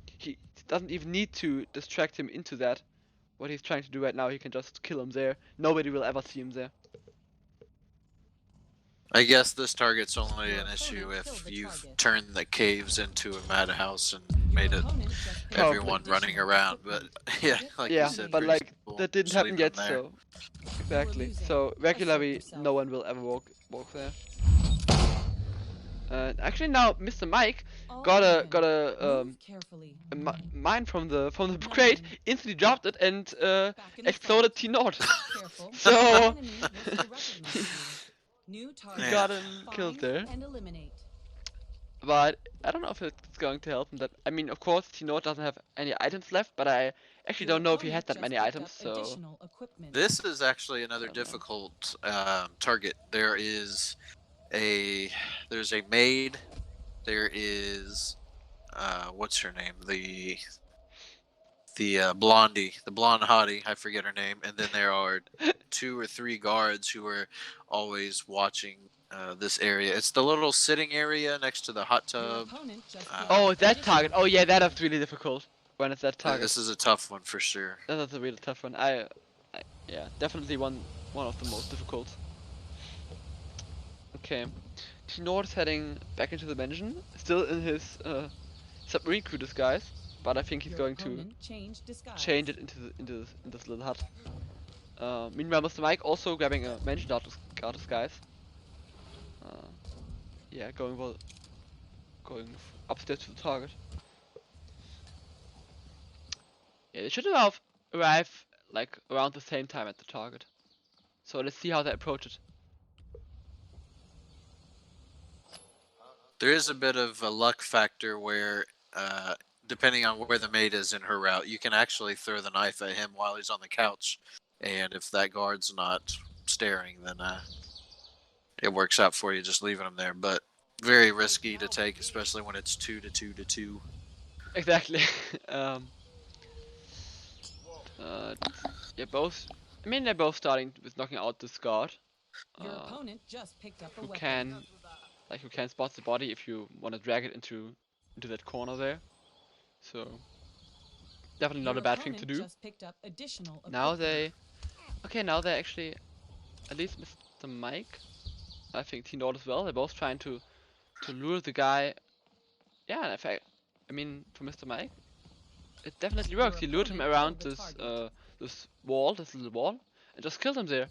A: He doesn't even need to distract him into that. What he's trying to do right now, he can just kill him there. Nobody will ever see him there.
C: I guess this target's only an issue if you've turned the caves into a madhouse and made it everyone running around. But yeah, like you said,
A: but like that didn't happen yet, so exactly. So regularly, no one will ever walk there. Actually, now MrMike got a mine from the crate, instantly dropped it, and exploded T-Nord. So. Got him killed there. But I don't know if it's going to help him. That I mean, of course, T-Nord doesn't have any items left, but I actually don't know if he has that many items. So
C: this is actually another difficult target. There's a maid. There is what's her name? The blondie, the blonde hottie, I forget her name, and then there are 2 or 3 guards who are always watching this area. It's the little sitting area next to the hot tub.
A: Oh, that target. Oh yeah, that is really difficult when it's that target.
C: This is a tough one for sure.
A: That is a really tough one. Yeah, definitely one of the most difficult. Okay, T-Nord is heading back into the mansion, still in his submarine crew disguise. But I think he's going to change it into this little hut. Meanwhile, MrMike also grabbing a mansion guard disguise. Yeah, going upstairs to the target. Yeah, they should have arrived like around the same time at the target. So let's see how they approach it.
C: There is a bit of a luck factor where. Depending on where the maid is in her route, you can actually throw the knife at him while he's on the couch, and if that guard's not staring, then it works out for you just leaving him there. But very risky to take, especially when it's 2 to 2 to 2.
A: Exactly. Yeah, both. I mean, they're both starting with knocking out this guard.
B: Your opponent just picked up a
A: who
B: weapon.
A: can spot the body if you want to drag it into that corner there. So definitely not
B: Your
A: a bad thing to
B: opponent
A: do.
B: just picked up additional
A: Now
B: equipment.
A: now they actually, at least MrMike, I think T-Nord as well, they're both trying to lure the guy. Yeah, in fact, I mean, for MrMike, it definitely works. He lured him around this this little wall, and just killed him there.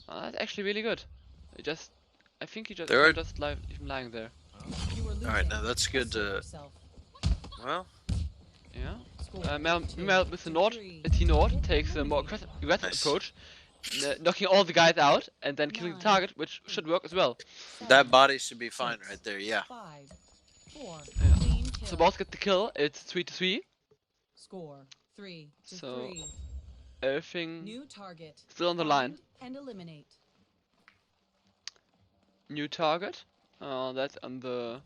A: That's actually really good. I think he just
C: There
A: can just leave him lying there.
C: Alright, now that's good to... Well...
A: Yeah. Meanwhile, T-Nord takes a more aggressive approach, knocking all the guys out and then killing the target, which should work as well.
C: That body should be fine right there, yeah.
B: 5, 4,
A: So both get the kill. It's 3-3.
B: Score 3-3.
A: So everything
B: New target.
A: still on the line.
B: And eliminate.
A: New target. That's on the.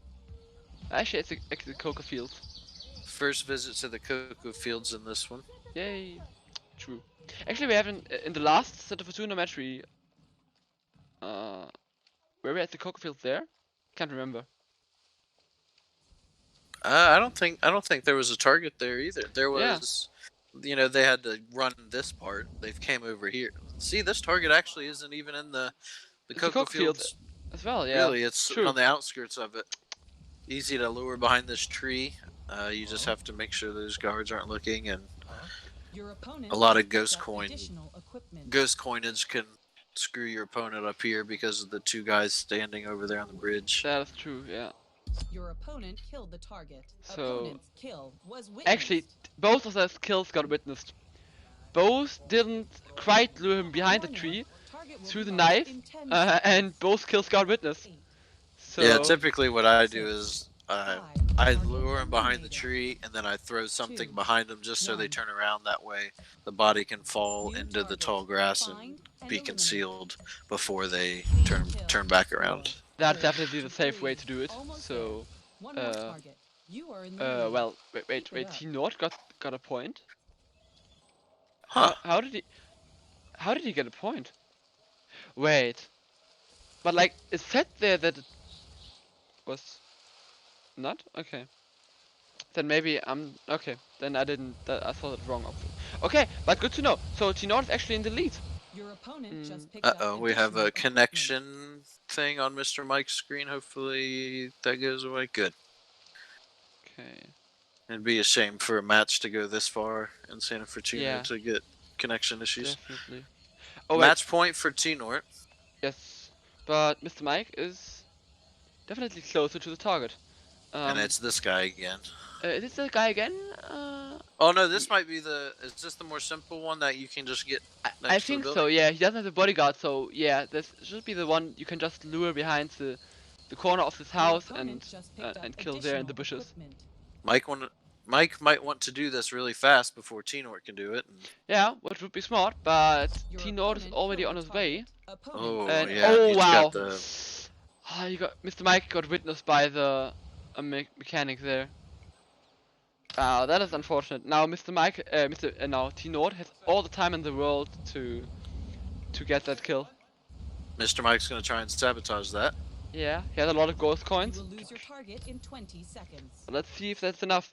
A: Actually, it's the Coca Fields.
C: First visit to the Cocoa Fields in this one.
A: Yay. True. Actually, we haven't in the last Santa Fortuna match we. Were we at the Coca Fields there? Can't remember.
C: I don't think there was a target there either. There was, you know, they had to run this part. They came over here. See, this target actually isn't even in the Cocoa Fields
A: as well. Yeah,
C: really, it's true. On the outskirts of it. Easy to lure behind this tree. You just have to make sure those guards aren't looking, and a lot of ghost coinage can screw your opponent up here because of the two guys standing over there on the bridge.
A: That's true. Yeah.
B: Your opponent killed the target.
A: So
B: Opponent's kill was witnessed.
A: actually, both of those kills got witnessed. Both didn't quite lure him behind the tree through the knife, and both kills got witnessed. So
C: yeah, typically what I do is I lure him behind the tree, and then I throw something behind them just so they turn around. That way, the body can fall into the tall grass and be concealed before they turn back around.
A: That's definitely the safe way to do it. So, well, wait, T-Nord got a point.
C: Huh?
A: How did he get a point? Wait, but like it said there that it was not okay. Then maybe I'm okay. Then I thought it wrong. Okay, but good to know. So T-Nord is actually in the lead.
B: Your opponent just picked up
C: we have a connection thing on MrMike's screen. Hopefully that goes away. Good.
A: Okay.
C: It'd be a shame for a match to go this far in Santa Fortuna to get connection issues.
A: Definitely.
C: Match point for T-Nord.
A: Yes, but MrMike is definitely closer to the target.
C: And it's this guy again.
A: Is this the guy again?
C: Oh no, this might be the. Is this the more simple one that you can just get?
A: I think so. Yeah, he doesn't have a bodyguard, so yeah, this should be the one you can just lure behind the corner of this house and kill there in the bushes.
C: Mike might want to do this really fast before T-Nord can do it.
A: Yeah, which would be smart, but T-Nord is already on his way.
C: Oh
A: and,
C: yeah.
A: Oh wow. MrMike got witnessed by the mechanic there. Wow, that is unfortunate. Now MrMike, now T-Nord has all the time in the world to get that kill.
C: MrMike's gonna try and sabotage that.
A: Yeah, he has a lot of ghost coins.
B: You will lose your target in 20 seconds.
A: Let's see if that's enough.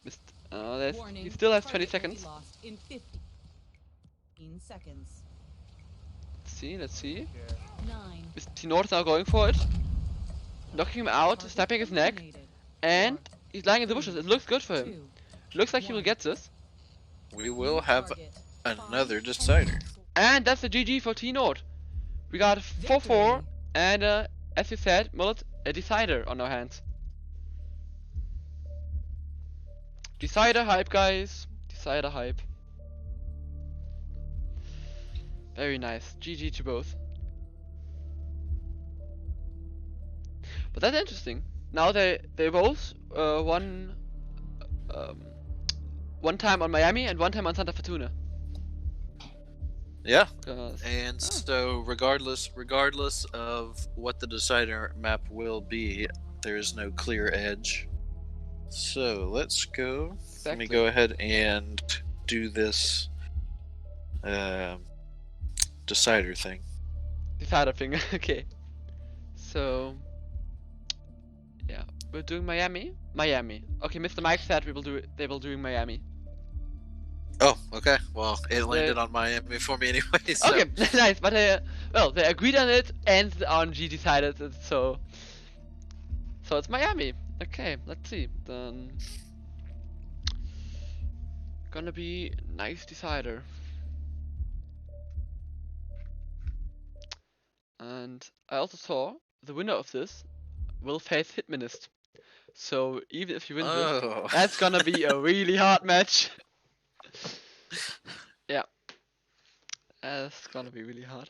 A: He still has 20 seconds.
B: Lost in 15 seconds.
A: Let's see.
B: 9.
A: T-Nord is now going for it. Knocking him out, snapping his neck, and he's lying in the bushes. It looks good for him. Looks like he will get this.
C: We will have another decider.
A: And that's a GG for T-Nord. We got 4-4, and as you said, Mullet, a decider on our hands. Decider hype, guys. Decider hype. Very nice. GG to both. But that's interesting. Now they both won one time on Miami and one time on Santa Fortuna.
C: Yeah. And so regardless of what the decider map will be, there is no clear edge. So let's go.
A: Exactly.
C: Let me go ahead and do this decider thing.
A: decider thing. Okay. So yeah, we're doing Miami. Okay, MrMike said they will doing Miami.
C: Oh, okay. Well, it landed on Miami for me anyway. So.
A: Okay, nice. But well, they agreed on it, and the RNG decided it. So it's Miami. Okay, let's see. Then gonna be nice decider. And I also saw the winner of this will face Hitmanist. So even if you win this, that's gonna be a really hard match. Yeah, that's gonna be really hard.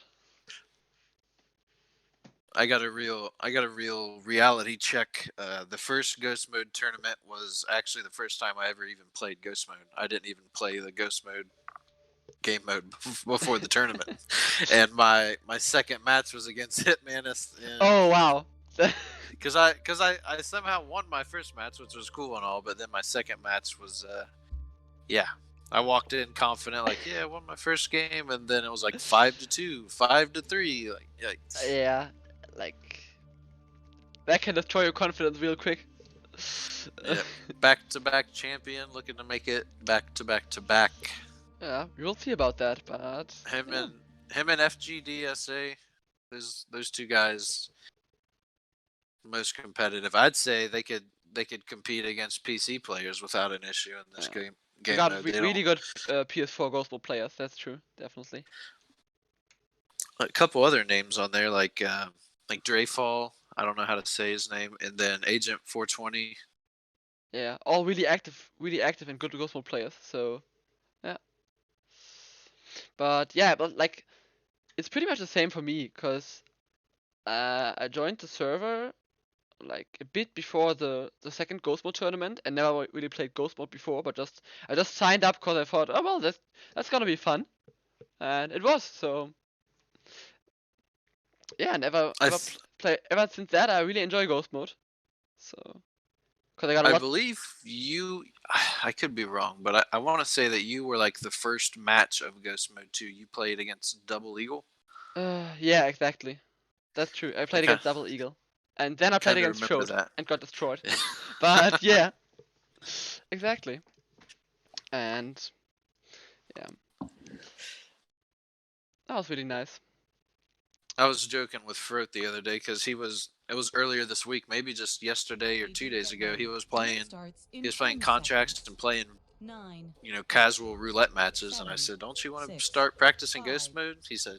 C: I got a real reality check. The first Ghost Mode tournament was actually the first time I ever even played Ghost Mode. I didn't even play the Ghost Mode game mode before the tournament, and my second match was against Hitmanist.
A: Oh wow!
C: Because I somehow won my first match, which was cool and all, but then my second match was yeah. I walked in confident, like, yeah, I won my first game, and then it was like 5-2, 5-3, like, yikes.
A: Yeah, like that can destroy your confidence real quick.
C: Yeah, back-to-back champion, looking to make it back-to-back.
A: Yeah, we'll see about that, but
C: him and FGDSA, those two guys, most competitive. I'd say they could compete against PC players without an issue in this game.
A: They got really good PS4 Ghost Mode players. That's true, definitely.
C: A couple other names on there, like Dreyfall. I don't know how to say his name, and then Agent 420.
A: Yeah, all really active and good Ghost Mode players. So yeah. But yeah, like it's pretty much the same for me, because I joined the server like a bit before the second Ghost Mode tournament, and never really played Ghost Mode before, but I just signed up because I thought, oh well, that's gonna be fun, and it was. So yeah, ever since that I really enjoy Ghost Mode. So because I
C: believe you, I could be wrong, but I want to say that you were like the first match of Ghost Mode 2 you played against Double Eagle.
A: Yeah, exactly. That's true. I played against Double Eagle. And then I played against Shout and got destroyed. But yeah, exactly. And yeah, that was really nice.
C: I was joking with Fruit the other day because it was earlier this week, maybe just yesterday or 2 days ago. He was playing contracts and playing, casual roulette matches, and I said, "Don't you want to start practicing Ghost Mode?" He said,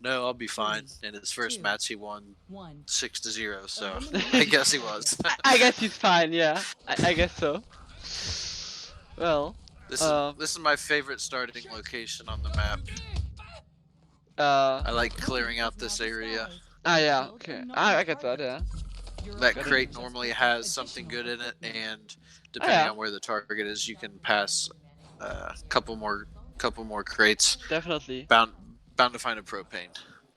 C: "No, I'll be fine." In his first match, he won 6-0, so I guess he was.
A: I guess he's fine. Yeah, I guess so. Well,
C: this is my favorite starting location on the map. I like clearing out this area.
A: Yeah, okay. I get that. Yeah.
C: That crate normally has something good in it, and depending on where the target is, you can pass a couple more crates.
A: Definitely.
C: Bound to find a propane.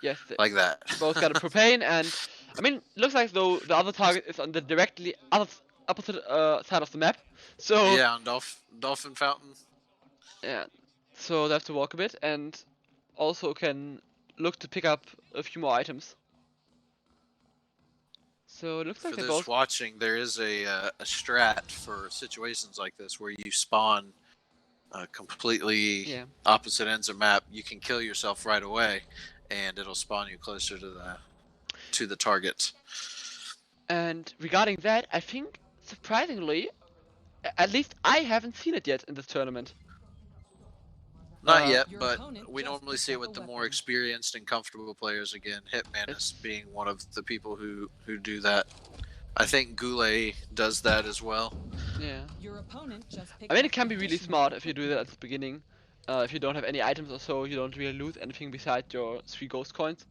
A: Yes.
C: Like that.
A: Both got a propane, and I mean, looks like though the other target is on the directly opposite side of the map. So
C: yeah, on Dolphin Fountain.
A: Yeah. So they have to walk a bit, and also can look to pick up a few more items. So it looks like
C: for those watching, there is a strat for situations like this where you spawn completely opposite ends of map. You can kill yourself right away, and it'll spawn you closer to the target.
A: And regarding that, I think surprisingly, at least I haven't seen it yet in this tournament.
C: Not yet, but we normally see it with the more experienced and comfortable players again. Hitmanist being one of the people who do that. I think Goulet does that as well.
A: Yeah. I mean, it can be really smart if you do that at the beginning. If you don't have any items or so, you don't really lose anything besides your 3 ghost coins.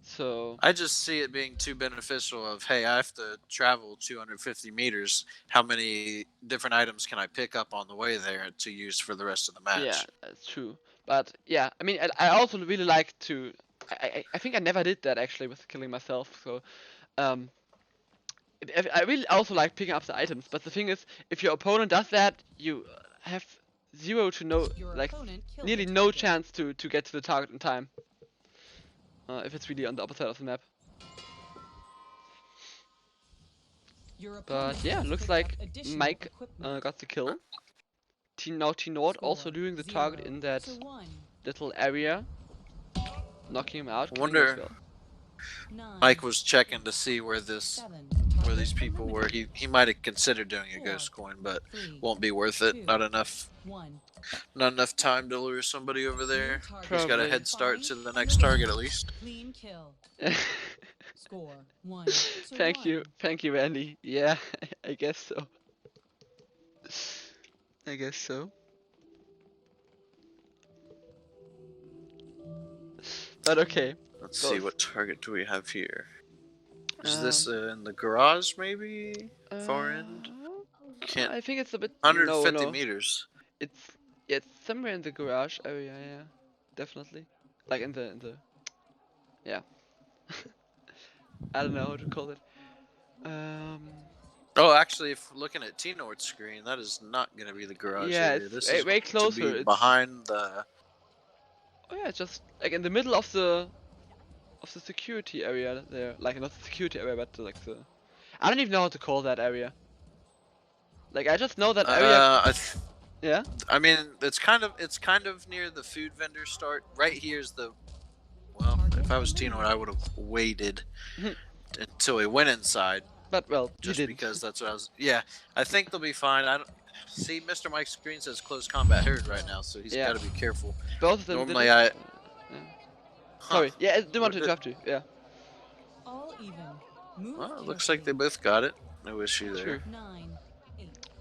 A: So
C: I just see it being too beneficial of, hey, I have to travel 250 meters. How many different items can I pick up on the way there to use for the rest of the match?
A: Yeah, that's true. But yeah, I mean, I also really like to. I think I never did that actually with killing myself. So I really also like picking up the items. But the thing is, if your opponent does that, you have nearly no chance to get to the target in time. if it's really on the opposite of the map. But yeah, looks like Mike got the kill. Now T-Nord also luring the target in that little area, knocking him out.
C: I wonder. Mike was checking to see where these people were. He might have considered doing a ghost coin, but won't be worth it. Not enough time to lure somebody over there. He's got a head start to the next target at least.
A: Thank you, Andy. Yeah, I guess so. But okay.
C: Let's see, what target do we have here? Is this in the garage, maybe? Far end? Can't.
A: I think it's a bit
C: 150 meters.
A: It's somewhere in the garage area, yeah, definitely. Like in the yeah. I don't know how to call it.
C: Oh, actually, if looking at T-Nord's screen, that is not going to be the garage area.
A: It's
C: this is
A: way closer.
C: To be behind the.
A: Oh yeah, it's just like in the middle of the security area there. Like not the security area, but like the. I don't even know how to call that area. Like I just know that area. Yeah.
C: I mean, it's kind of near the food vendor start. Right here's the. Well, if I was T-Nord, I would have waited until we went inside.
A: But well,
C: just because that's what I was. Yeah, I think they'll be fine. I don't see MrMike's screen says close combat heard right now, so he's got to be careful.
A: Both of them.
C: Normally,
A: Sorry. Yeah, I didn't want to interrupt you. Yeah.
B: All even.
C: Well, it looks like they both got it. No issue there.
A: True.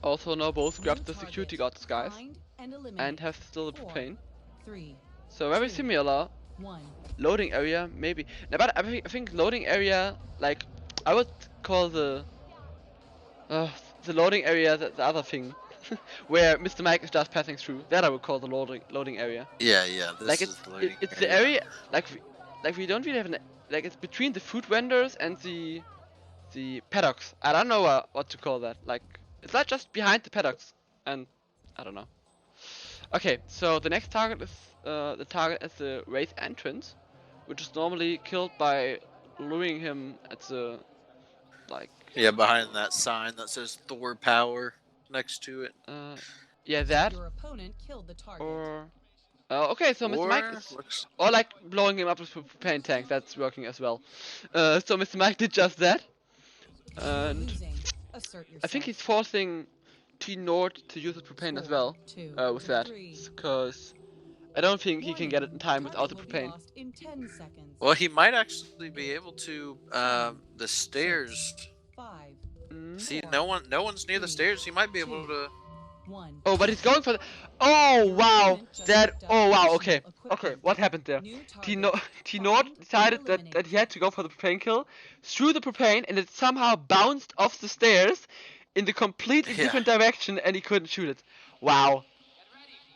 A: Also, now both grabbed the security guards, guys, and have still the propane. So very similar. Loading area, maybe. No, but I think loading area, like, I would call the loading area the other thing, where MrMike is just passing through. That I would call the loading area.
C: Yeah. This
A: like
C: is the loading
A: it's
C: area.
A: the area like we don't really have like it's between the food vendors and the paddocks. I don't know what to call that. Like it's not just behind the paddocks, and I don't know. Okay, so the next target is the target at the race entrance, which is normally killed by luring him at the
C: yeah, behind that sign that says Thor Power next to it.
A: Yeah, that.
B: Your opponent killed the target.
A: Or okay, so MrMike is, or like blowing him up with a propane tank. That's working as well. So MrMike did just that, and I think he's forcing T-Nord to use the propane as well with that, because I don't think he can get it in time without the propane.
C: Well, he might actually be able to. The stairs. See, no one's near the stairs. He might be able to.
A: Oh, but he's going for the. Oh wow! Oh wow! Okay. What happened there? T-Nord decided that he had to go for the propane kill, threw the propane, and it somehow bounced off the stairs in the completely different direction, and he couldn't shoot it. Wow.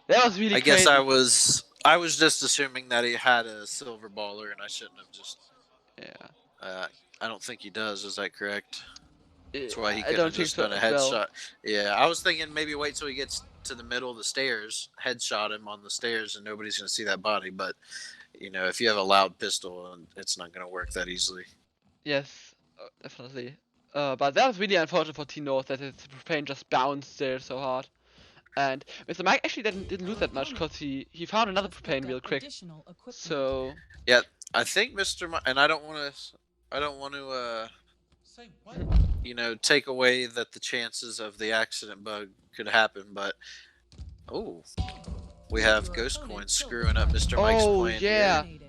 A: That was really crazy.
C: I guess I was just assuming that he had a silver baller, and I shouldn't have just.
A: Yeah.
C: I don't think he does. Is that correct? That's why he could
A: have
C: have just done a headshot. Yeah, I was thinking maybe wait till he gets to the middle of the stairs, headshot him on the stairs, and nobody's gonna see that body. But you know, if you have a loud pistol, it's not gonna work that easily.
A: Yes, definitely. But that was really unfortunate for T-Nord that his propane just bounced there so hard. And MrMike actually didn't lose that much because he found another propane real quick. So
C: yeah, I think MrMike, and I don't want to you know, take away that the chances of the accident bug could happen, but we have ghost coins screwing up MrMike's plan.
A: Yeah.
C: Here.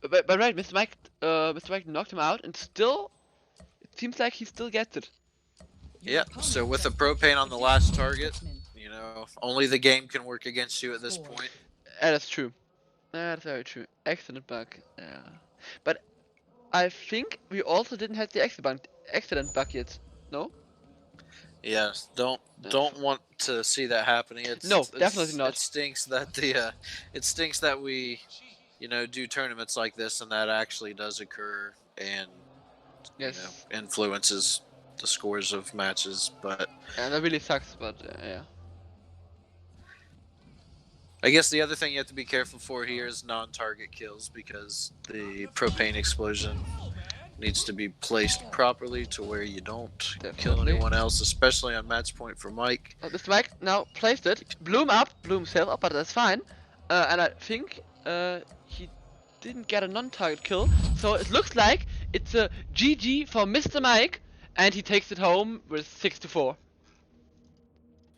A: But right, MrMike knocked him out, and still, it seems like he still gets it.
C: Yeah. So with the propane on the last target, you know, only the game can work against you at this point.
A: That's true. That's very true. Accident bug. Yeah. But I think we also didn't have the accident bug yet. No?
C: Yes. Don't want to see that happening.
A: Definitely not.
C: It stinks that we, you know, do tournaments like this and that actually does occur and you know, influences the scores of matches. But
A: that really sucks. But yeah.
C: I guess the other thing you have to be careful for here is non-target kills, because the propane explosion needs to be placed properly to where you don't kill anyone else, especially on match point for Mike.
A: MrMike now placed it. Bloom up, Bloom himself up, but that's fine. And I think he didn't get a non-target kill, so it looks like it's a GG for MrMike, and he takes it home with 6-4.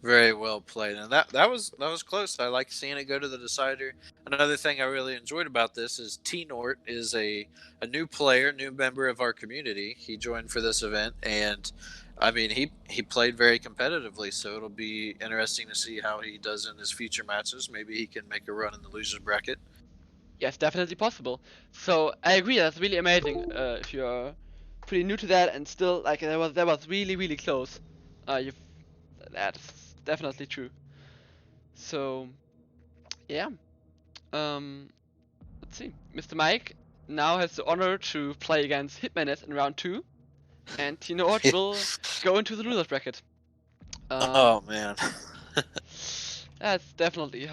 C: Very well played, and that was close. I like seeing it go to the decider. Another thing I really enjoyed about this is T-Nort is a new player, new member of our community. He joined for this event, and I mean he played very competitively. So it'll be interesting to see how he does in his future matches. Maybe he can make a run in the losers bracket.
A: Yes, definitely possible. So I agree, that's really amazing. If you're pretty new to that and still like that was really close. That's definitely true. So yeah, let's see. MrMike now has the honor to play against Hitmanet in round 2, and T-Nort will go into the losers bracket.
C: Oh man,
A: that's definitely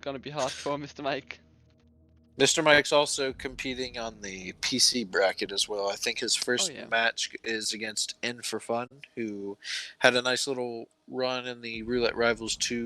A: gonna be hard for MrMike.
C: MrMike's also competing on the PC bracket as well. I think his first match is against N for Fun, who had a nice little run in the Roulette Rivals 2